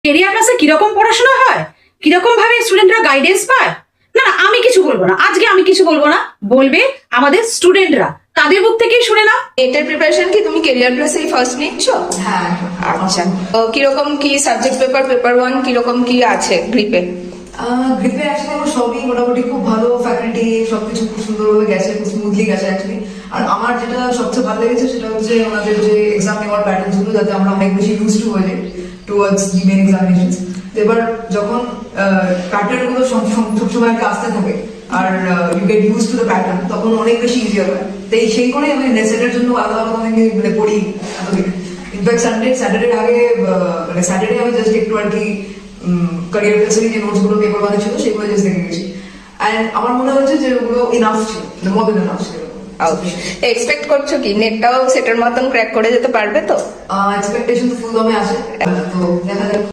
Career ক্লাসে কিরকম পড়াশোনা হয়, কিরকম ভাবে স্টুডেন্টরা গাইডেন্স পায়, না না আমি কিছু বলবো না, আজকে আমি কিছু বলবো না, বলবে আমাদের স্টুডেন্টরা, তাদের মুখ থেকেই শুনে নাও। এটার প্রিপারেশন কি তুমি কেরিয়ার প্লাসেই ফার্স্ট নিচ্ছ? হ্যাঁ। আচ্ছা, কিরকম কি সাবজেক্ট পেপার 1 কিরকম কি আছে গ্রিপে? গ্রিপে অ্যাকচুয়ালি আমার সবই মোটামুটি খুব ভালো, ফ্যাকাল্টি সবকিছু খুব সুন্দরভাবে গেছে, খুব স্মুথলি গেছে অ্যাকচুয়ালি। আর আমার যেটা সবচেয়ে ভালো লেগেছে সেটা হচ্ছে ওনাদের যে এক্সাম নেওয়ার প্যাটার্ন ছিল, যাতে আমরা অনেক বেশি ইউজ টু হয়ে যাই টুয়ার্ডস দি মেন এক্সামিনেশন। এবার যখন প্যাটার্ন গুলো সবসময় একটা আসতে থাকে আর you get used to the pattern, তখন অনেক বেশি ইজিয়ার হয়। তাই সেই করেই আমি নেসেটের জন্য আলাদা আলাদা মানে পড়ি এতদিন। ইনফ্যাক্ট স্যাটারডে আগে মানে স্যাটারডে আমি জাস্ট একটু আর কি ক্যারিয়ার প্লাসের যে নোটস গুলো পেপার বানা ছিল সেগুলো জাস্ট দেখে গেছি। অ্যান্ড আমার মনে হচ্ছে যে ওগুলো ইনাফ ছিল, মোর দেন ইনাফ ছিল। এক্সপেক্ট করছো কি নেটটাও সেটার মতন ক্র্যাক করে যেতে পারবে তো? এক্সপেকটেশন তো ফুল দমে আছে, তো দেখা যাক।